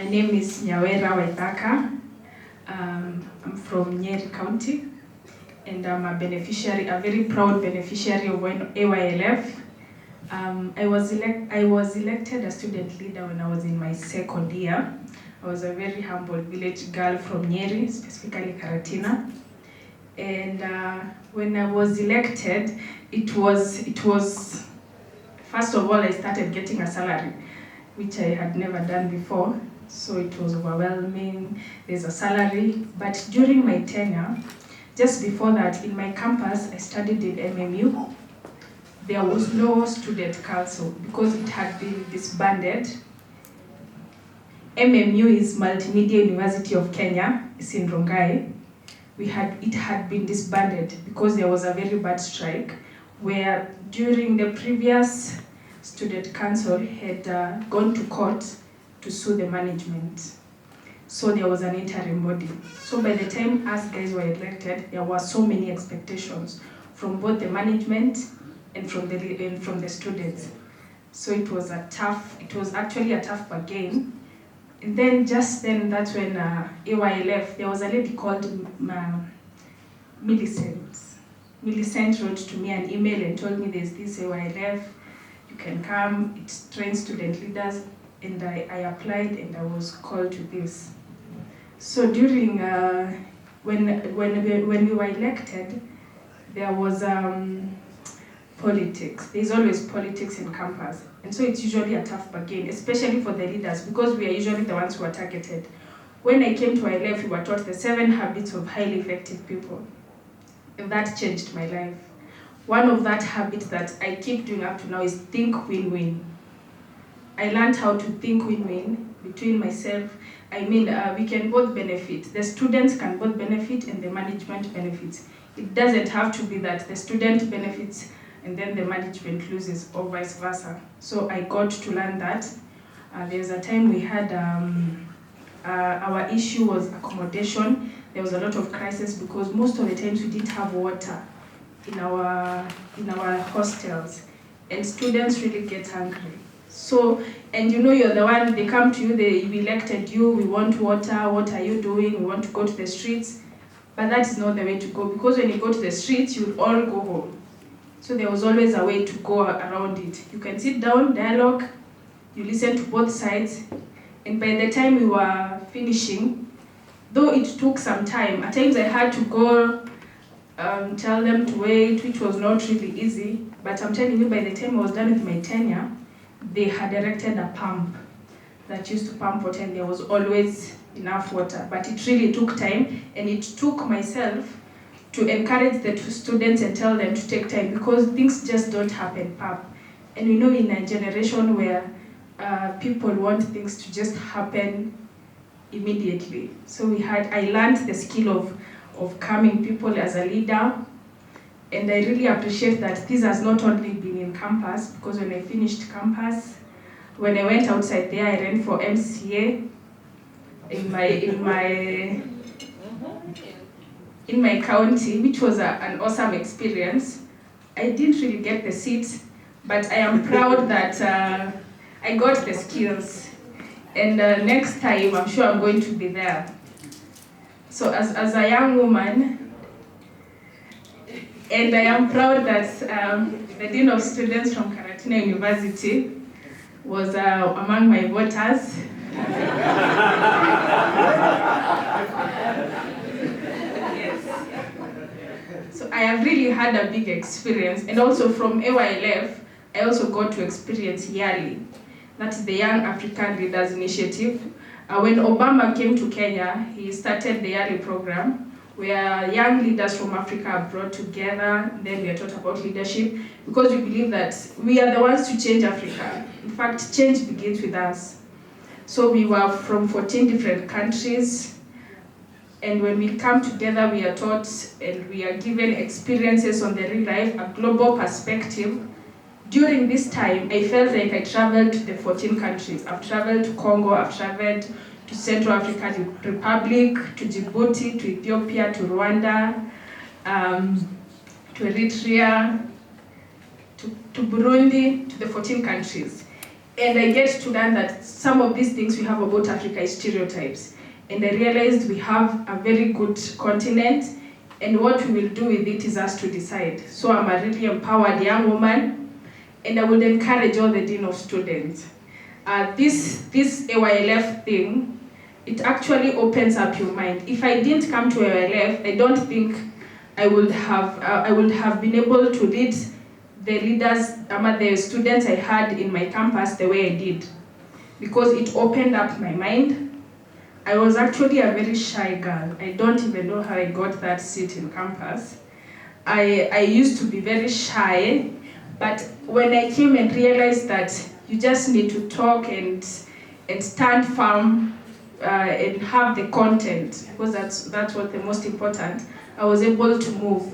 name is Nyawera Waithaka. I'm from Nyeri County, and I'm a beneficiary, a very proud beneficiary of AYLF. I was elected a student leader when I was in my second year. I was a very humble village girl from Nyeri, specifically Karatina. And when I was elected, it was first of all, I started getting a salary, which I had never done before. So it was overwhelming. There's a salary. But during my tenure, just before that, in my campus, I studied in MMU. There was no student council because it had been disbanded. MMU is Multimedia University of Kenya. It's in Rongai. It had been disbanded because there was a very bad strike where during the previous student council had gone to court to sue the management. So there was an interim body. So by the time us guys were elected, there were so many expectations from both the management and from the students. So it was actually a tough bargain. And then that's when AYLF, there was a lady called Millicent. Millicent wrote to me an email and told me there's this AYLF, you can come, it trains student leaders, and I applied and I was called to this. So during, when we were elected, there was politics. There's always politics in campus. And so it's usually a tough bargain, especially for the leaders, because we are usually the ones who are targeted. When I came to ILF, we were taught the 7 habits of highly effective people. And that changed my life. One of that habits that I keep doing up to now is think win-win. I learned how to think win-win between myself. I mean, we can both benefit. The students can both benefit and the management benefits. It doesn't have to be that the student benefits and then the management loses, or vice versa. So I got to learn that. There's a time we had, our issue was accommodation. There was a lot of crisis because most of the times we didn't have water in our hostels, and students really get hungry. So, and you know you're the one, they come to you, we elected you, we want water, what are you doing, we want to go to the streets. But that is not the way to go, because when you go to the streets, you'll all go home. So there was always a way to go around it. You can sit down, dialogue, you listen to both sides, and by the time we were finishing, though it took some time, at times I had to go tell them to wait, which was not really easy, but I'm telling you, by the time I was done with my tenure, they had erected a pump that used to pump water, and there was always enough water. But it really took time, and it took myself to encourage the students and tell them to take time, because things just don't happen, pap. And we know in a generation where people want things to just happen immediately. So I learned the skill of calming people as a leader, and I really appreciate that this has not only been in campus, because when I finished campus, when I went outside there, I ran for MCA in my county, which was an awesome experience. I didn't really get the seat, but I am proud that I got the skills. And next time, I'm sure I'm going to be there. So as a young woman, and I am proud that the Dean of Students from Karatina University was among my voters. So I have really had a big experience, and also from AYLF, I also got to experience YALI. That's the Young African Leaders Initiative. When Obama came to Kenya, he started the YALI program, where young leaders from Africa are brought together, then we are taught about leadership, because we believe that we are the ones to change Africa. In fact, change begins with us. So we were from 14 different countries, and when we come together, we are taught and we are given experiences on the real life, a global perspective. During this time, I felt like I traveled to the 14 countries. I've traveled to Congo, I've traveled to Central African Republic, to Djibouti, to Ethiopia, to Rwanda, to Eritrea, to Burundi, to the 14 countries. And I get to learn that some of these things we have about Africa is stereotypes. And I realized we have a very good continent, and what we will do with it is us to decide. So I'm a really empowered young woman, and I would encourage all the Dean of Students. This AYLF thing, it actually opens up your mind. If I didn't come to AYLF, I don't think I would have been able to lead the leaders, the students I had in my campus the way I did, because it opened up my mind. I was actually a very shy girl. I don't even know how I got that seat in campus. I used to be very shy, but when I came and realized that you just need to talk and stand firm and have the content, because that's what the most important, I was able to move.